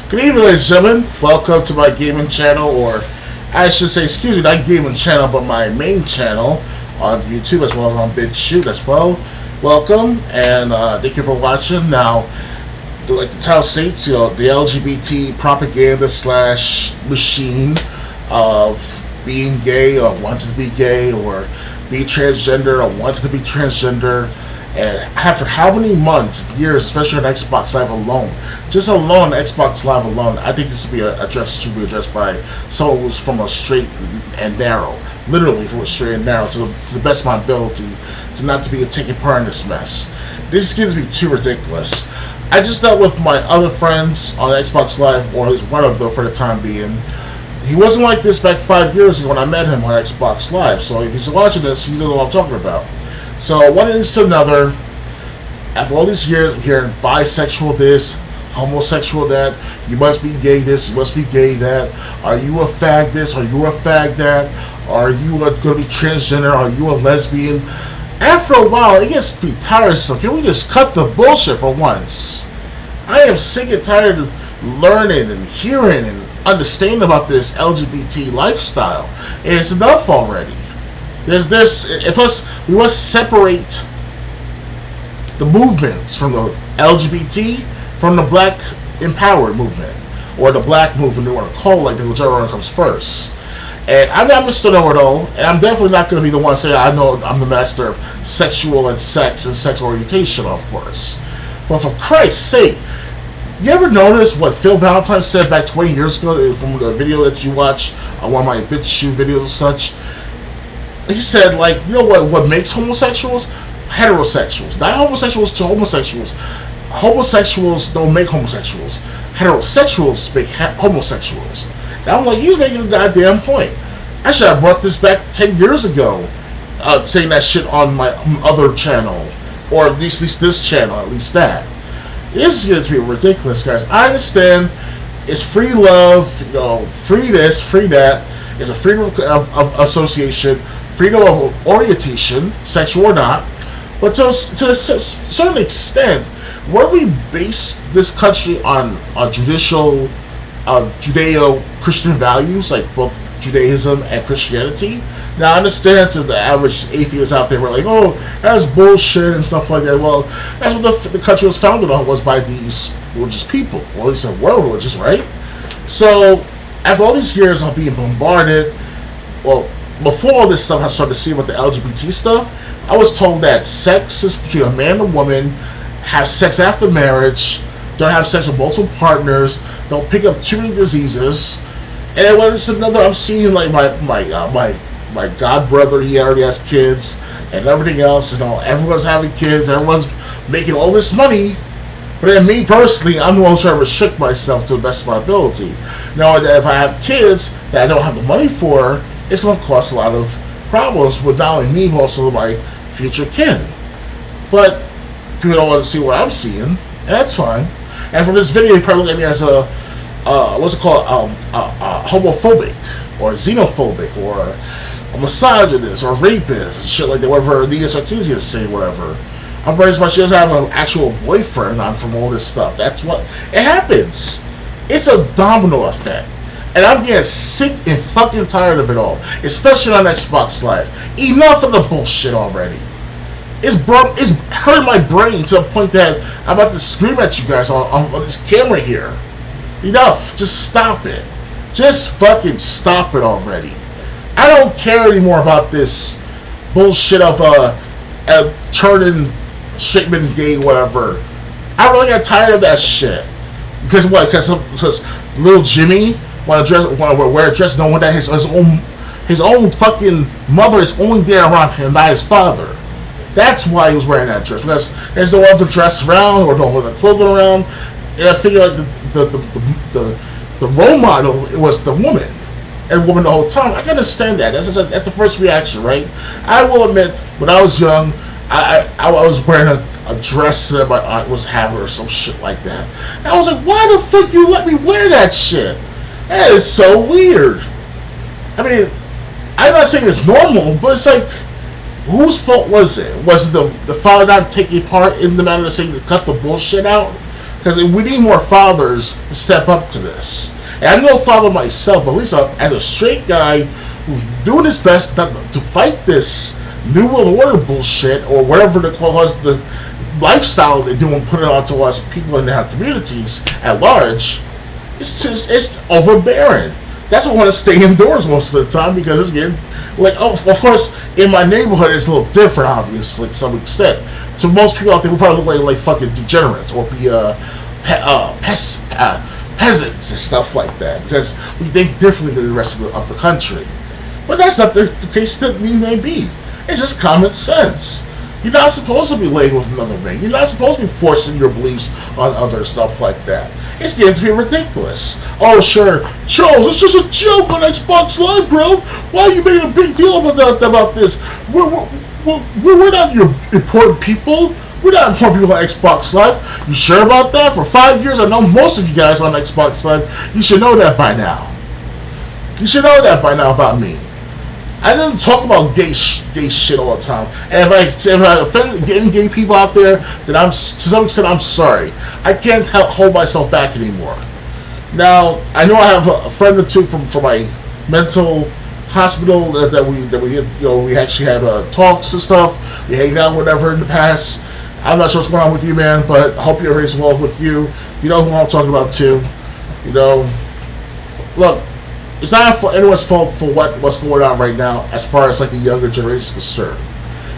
Good evening, ladies and gentlemen. Welcome to my gaming channel, or I should say, excuse me, not gaming channel, but my main channel on YouTube as well as on BitChute as well. Welcome, and thank you for watching. Now, like the title states, the LGBT propaganda slash machine of being gay or wanting to be gay or be transgender or wanting to be transgender. And after how many months, years, especially on Xbox Live alone, just alone on Xbox Live alone, I think this should be addressed by someone who's from a straight and narrow, literally from a straight and narrow, to the best of my ability, to not to be taking part in this mess. This is getting to be too ridiculous. I just dealt with my other friends on Xbox Live, or at least one of them for the time being. He wasn't like this back 5 years ago when I met him on Xbox Live, so if he's watching this, he knows what I'm talking about. So one thing to another, after all these years of hearing bisexual this, homosexual that, you must be gay this, you must be gay that, are you a fag this, are you a fag that, are you going to be transgender, are you a lesbian? After a while, it gets to be tiresome. Can we just cut the bullshit for once? I am sick and tired of learning and hearing and understanding about this LGBT lifestyle. And it's enough already. Plus, we must separate the movements from the LGBT from the black empowered movement, or the black movement, you want to call it, like whichever one comes first. And I'm not Mr. Know-It-All, and I'm definitely not going to be the one saying I know I'm the master of sexual and sex orientation, of course. But for Christ's sake, you ever notice what Phil Valentine said back 20 years ago from the video that you watch on one of my BitChute videos and such? He said, like, you know what makes homosexuals? Heterosexuals. Not homosexuals to homosexuals. Homosexuals don't make homosexuals. Heterosexuals make homosexuals. And I'm like, you're making a goddamn point. I should have brought this back 10 years ago, saying that shit on my other channel. Or at least this channel, at least that. This is going to be ridiculous, guys. I understand it's free love, free this, free that. It's a freedom of association, freedom of orientation, sexual or not. But to a certain extent, where we base this country on Judeo-Christian values, like both Judaism and Christianity. Now, I understand to the average atheist out there, we're like, oh, that's bullshit and stuff like that. Well, that's what the country was founded on, was by these religious people. Well, at least they were religious, right? So, after all these years of being bombarded, well, before all this stuff I started to see about the LGBT stuff, I was told that sex is between a man and a woman, have sex after marriage, don't have sex with multiple partners, don't pick up too many diseases. And then when it's another, I'm seeing like my god brother, he already has kids and everything else, everyone's having kids, everyone's making all this money. But then me personally, I'm the one trying to restrict myself to the best of my ability. Knowing that if I have kids that I don't have the money for, it's going to cause a lot of problems with not only me, but also my future kin. But people don't want to see what I'm seeing, and that's fine. And from this video, you probably look at me as a, what's it called, homophobic, or xenophobic, or a misogynist, or rapist, and shit like that, whatever Nina Sarkeesian is saying, whatever. I'm very much, she doesn't have an actual boyfriend from all this stuff. That's what, it happens. It's a domino effect. And I'm getting sick and fucking tired of it all. Especially on Xbox Live. Enough of the bullshit already. It's hurting my brain to the point that I'm about to scream at you guys on this camera here. Enough. Just stop it. Just fucking stop it already. I don't care anymore about this bullshit of turning straight men gay, whatever. I really got tired of that shit. Because what? Because little Jimmy want to wear a dress, knowing that his own fucking mother is only there around him, not his father. That's why he was wearing that dress, because there's no other dress around or no other clothing around. And I figure like the role model, it was the woman, and woman the whole time. I can understand that. That's the first reaction, right? I will admit, when I was young, I was wearing a dress that my aunt was having or some shit like that. And I was like, why the fuck you let me wear that shit? That is so weird. I mean, I'm not saying it's normal, but it's like, whose fault was it? Was it the father not taking part in the matter of saying to cut the bullshit out? Because we need more fathers to step up to this. And I'm no father myself, but at least as a straight guy who's doing his best to fight this New World Order bullshit, or whatever they call us, the lifestyle they do and put it onto us people in our communities at large. It's overbearing. That's why I want to stay indoors most of the time, because it's getting, like, of course, in my neighborhood it's a little different, obviously, to some extent. To most people out there, we probably look like fucking degenerates, or be peasants and stuff like that, because we think differently than the rest of the country. But that's not the case that we may be. It's just common sense. You're not supposed to be laying with another man. You're not supposed to be forcing your beliefs on other stuff like that. It's getting to be ridiculous. Oh, sure, Charles, it's just a joke on Xbox Live, bro. Why are you making a big deal about this? We're not your important people. We're not important people on Xbox Live. You sure about that? For 5 years, I know most of you guys on Xbox Live. You should know that by now. You should know that by now about me. I didn't talk about gay shit all the time. And if I offend any gay people out there, then to some extent I'm sorry. I can't hold myself back anymore. Now, I know I have a friend or two from my mental hospital that we actually had talks and stuff. We hang out, whatever, in the past. I'm not sure what's going on with you, man, but I hope everything's well with you. You know who I'm talking about too. You know, look. It's not anyone's fault for what's going on right now as far as like the younger generation is concerned.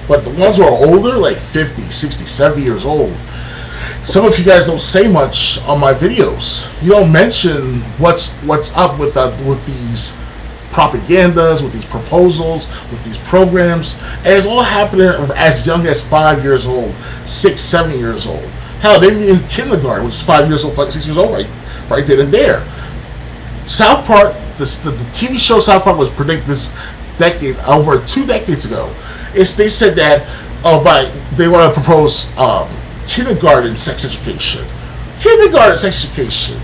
But the ones who are older, like 50, 60, 70 years old, some of you guys don't say much on my videos. You don't mention what's up with these propagandas, with these proposals, with these programs. And it's all happening as young as 5 years old, 6, 7 years old. Hell, maybe in kindergarten, which is 5 years old, 6 years old, right then and there. South Park, the TV show South Park was predicted this decade, over 2 decades ago. They said that they want to propose kindergarten sex education. Kindergarten sex education.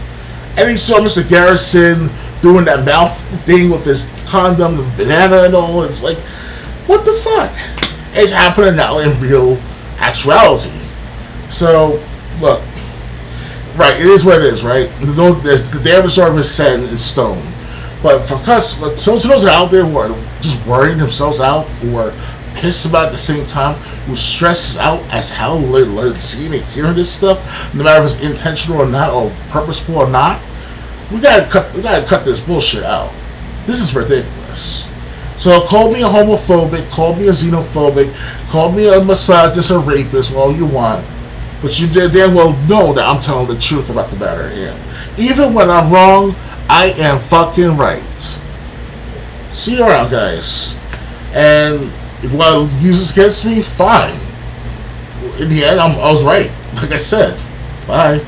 And he saw Mr. Garrison doing that mouth thing with his condom, the banana and all. It's like, what the fuck? It's happening now in real actuality. So, look. Right, it is what it is, right? The damage already been set in stone. But for those that are out there who are just worrying themselves out, who are pissed about it at the same time, who stresses out as hell seeing and hearing this stuff, no matter if it's intentional or not, or purposeful or not, we gotta cut this bullshit out. This is ridiculous. So call me a homophobic, call me a xenophobic, call me a misogynist or rapist, all you want. But you damn well know that I'm telling the truth about the matter here. Even when I'm wrong, I am fucking right. See you around, guys. And if you want to use this against me, fine. In the end, I was right. Like I said. Bye.